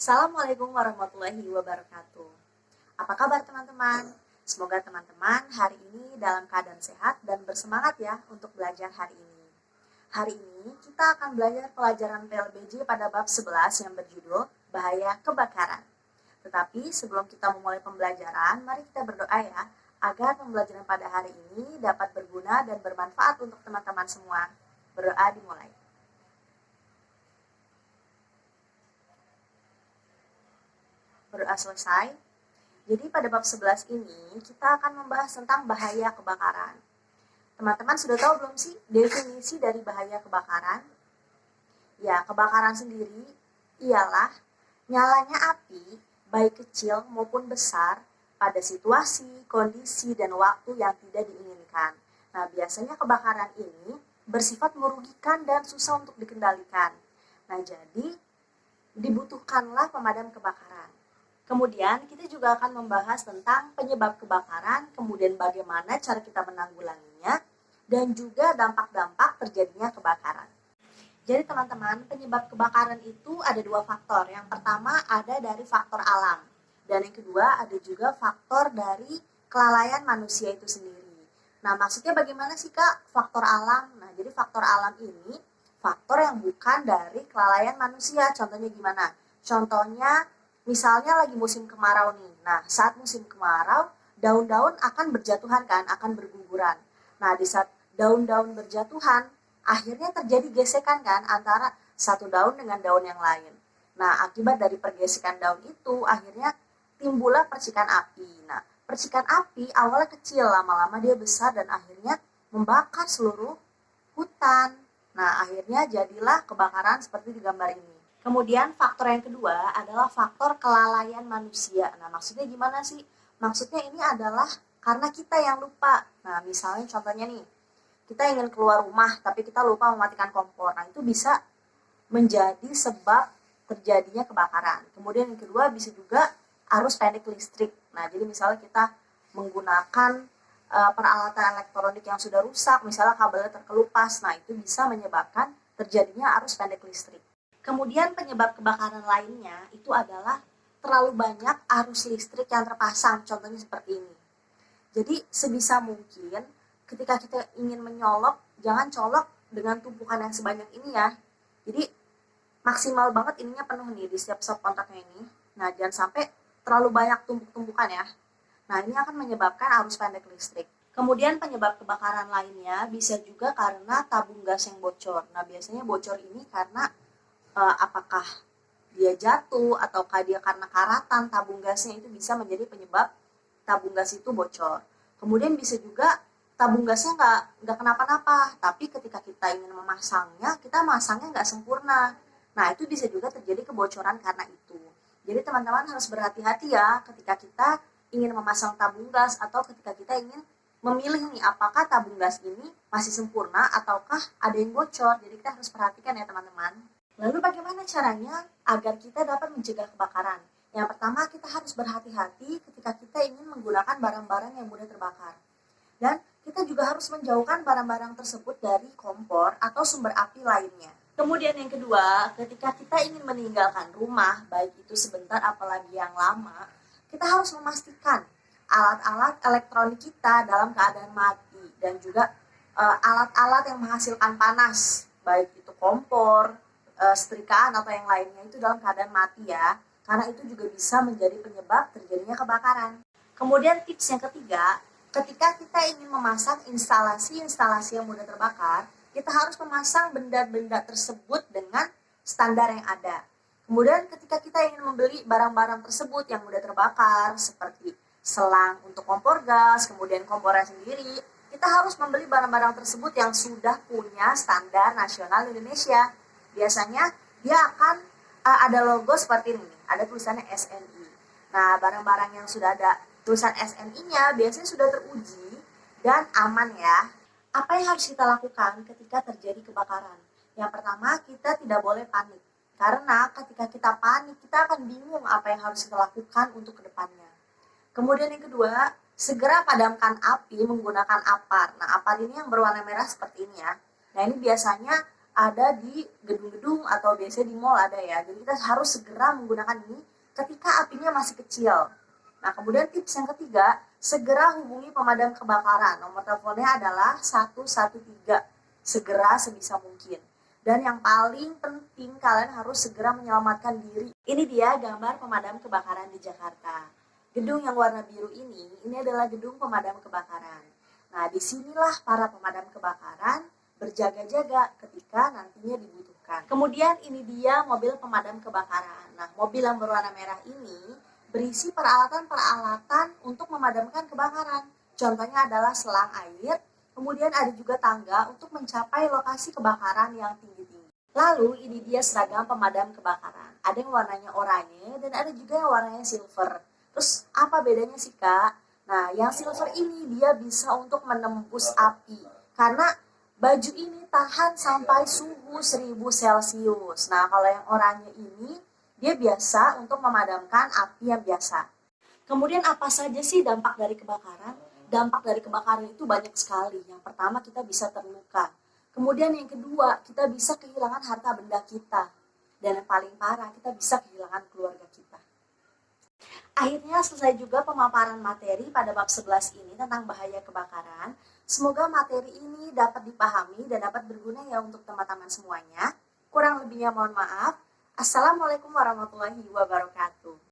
Assalamualaikum warahmatullahi wabarakatuh. Apa kabar teman-teman? Semoga teman-teman hari ini dalam keadaan sehat dan bersemangat ya untuk belajar hari ini. Hari ini kita akan belajar pelajaran PLBJ pada bab 11 yang berjudul Bahaya Kebakaran. Tetapi sebelum kita memulai pembelajaran, mari kita berdoa ya, agar pembelajaran pada hari ini dapat berguna dan bermanfaat untuk teman-teman semua. Berdoa dimulai. Berdoa selesai. Jadi pada bab 11 ini kita akan membahas tentang bahaya kebakaran. Teman-teman sudah tahu belum sih definisi dari bahaya kebakaran? Ya, kebakaran sendiri ialah nyalanya api, baik kecil maupun besar, pada situasi, kondisi, dan waktu yang tidak diinginkan. Nah, biasanya kebakaran ini bersifat merugikan dan susah untuk dikendalikan. Nah, jadi dibutuhkanlah pemadam kebakaran. Kemudian kita juga akan membahas tentang penyebab kebakaran, kemudian bagaimana cara kita menanggulanginya, dan juga dampak-dampak terjadinya kebakaran. Jadi teman-teman, penyebab kebakaran itu ada dua faktor. Yang pertama ada dari faktor alam, dan yang kedua ada juga faktor dari kelalaian manusia itu sendiri. Nah, maksudnya bagaimana sih Kak faktor alam? Nah, jadi faktor alam ini faktor yang bukan dari kelalaian manusia. Contohnya gimana? Contohnya misalnya lagi musim kemarau nih. Nah, saat musim kemarau, daun-daun akan berjatuhan kan, akan berguguran. Nah, di saat daun-daun berjatuhan, akhirnya terjadi gesekan kan antara satu daun dengan daun yang lain. Nah, akibat dari pergesekan daun itu, akhirnya timbullah percikan api. Nah, percikan api awalnya kecil, lama-lama dia besar dan akhirnya membakar seluruh hutan. Nah, akhirnya jadilah kebakaran seperti di gambar ini. Kemudian faktor yang kedua adalah faktor kelalaian manusia. Nah, maksudnya gimana sih? Maksudnya ini adalah karena kita yang lupa. Nah, misalnya contohnya nih, kita ingin keluar rumah tapi kita lupa mematikan kompor. Nah, itu bisa menjadi sebab terjadinya kebakaran. Kemudian yang kedua bisa juga arus pendek listrik. Nah, jadi misalnya kita menggunakan peralatan elektronik yang sudah rusak, misalnya kabelnya terkelupas. Nah, itu bisa menyebabkan terjadinya arus pendek listrik. Kemudian penyebab kebakaran lainnya itu adalah terlalu banyak arus listrik yang terpasang, contohnya seperti ini. Jadi sebisa mungkin ketika kita ingin menyolok, jangan colok dengan tumpukan yang sebanyak ini ya. Jadi maksimal banget ininya penuh nih di setiap stop kontaknya ini. Nah, jangan sampai terlalu banyak tumpuk-tumpukan ya. Nah, ini akan menyebabkan arus pendek listrik. Kemudian penyebab kebakaran lainnya bisa juga karena tabung gas yang bocor. Nah, biasanya bocor ini karena apakah dia jatuh ataukah dia karena karatan tabung gasnya, itu bisa menjadi penyebab tabung gas itu bocor. Kemudian bisa juga tabung gasnya nggak kenapa-napa, tapi ketika kita ingin memasangnya, kita masangnya nggak sempurna. Nah, itu bisa juga terjadi kebocoran karena itu. Jadi teman-teman harus berhati-hati ya ketika kita ingin memasang tabung gas atau ketika kita ingin memilih nih apakah tabung gas ini masih sempurna ataukah ada yang bocor. Jadi kita harus perhatikan ya teman-teman. Lalu bagaimana caranya agar kita dapat mencegah kebakaran? Yang pertama, kita harus berhati-hati ketika kita ingin menggunakan barang-barang yang mudah terbakar. Dan kita juga harus menjauhkan barang-barang tersebut dari kompor atau sumber api lainnya. Kemudian yang kedua, ketika kita ingin meninggalkan rumah, baik itu sebentar apalagi yang lama, kita harus memastikan alat-alat elektronik kita dalam keadaan mati dan juga alat-alat yang menghasilkan panas, baik itu kompor, setrikaan atau yang lainnya itu dalam keadaan mati ya, karena itu juga bisa menjadi penyebab terjadinya kebakaran. Kemudian tips yang ketiga, ketika kita ingin memasang instalasi-instalasi yang mudah terbakar, kita harus memasang benda-benda tersebut dengan standar yang ada. Kemudian ketika kita ingin membeli barang-barang tersebut yang mudah terbakar, seperti selang untuk kompor gas, kemudian kompornya sendiri, kita harus membeli barang-barang tersebut yang sudah punya standar nasional Indonesia. Biasanya dia akan ada logo seperti ini, ada tulisannya SNI. Nah, barang-barang yang sudah ada tulisan SNI-nya biasanya sudah teruji dan aman ya. Apa yang harus kita lakukan ketika terjadi kebakaran? Yang pertama, kita tidak boleh panik. Karena ketika kita panik, kita akan bingung apa yang harus kita lakukan untuk kedepannya. Kemudian yang kedua, segera padamkan api menggunakan apar. Nah, apar ini yang berwarna merah seperti ini ya. Nah, ini biasanya ada di gedung-gedung atau biasanya di mall ada ya. Jadi kita harus segera menggunakan ini ketika apinya masih kecil. Nah, kemudian tips yang ketiga, segera hubungi pemadam kebakaran. Nomor teleponnya adalah 113. Segera sebisa mungkin. Dan yang paling penting, kalian harus segera menyelamatkan diri. Ini dia gambar pemadam kebakaran di Jakarta. Gedung yang warna biru ini adalah gedung pemadam kebakaran. Nah, disinilah para pemadam kebakaran berjaga-jaga ketika nantinya dibutuhkan. Kemudian ini dia mobil pemadam kebakaran. Nah, mobil yang berwarna merah ini berisi peralatan-peralatan untuk memadamkan kebakaran. Contohnya adalah selang air, kemudian ada juga tangga untuk mencapai lokasi kebakaran yang tinggi-tinggi. Lalu ini dia seragam pemadam kebakaran. Ada yang warnanya oranye dan ada juga yang warnanya silver. Terus apa bedanya sih Kak? Nah, yang silver ini dia bisa untuk menembus api. Karena baju ini tahan sampai suhu 1000 Celcius. Nah, kalau yang oranye ini, dia biasa untuk memadamkan api yang biasa. Kemudian apa saja sih dampak dari kebakaran? Dampak dari kebakaran itu banyak sekali. Yang pertama, kita bisa terluka. Kemudian yang kedua, kita bisa kehilangan harta benda kita. Dan yang paling parah, kita bisa kehilangan keluarga kita. Akhirnya selesai juga pemaparan materi pada bab 11 ini tentang bahaya kebakaran. Semoga materi ini dapat dipahami dan dapat berguna ya untuk teman-teman semuanya. Kurang lebihnya mohon maaf. Assalamualaikum warahmatullahi wabarakatuh.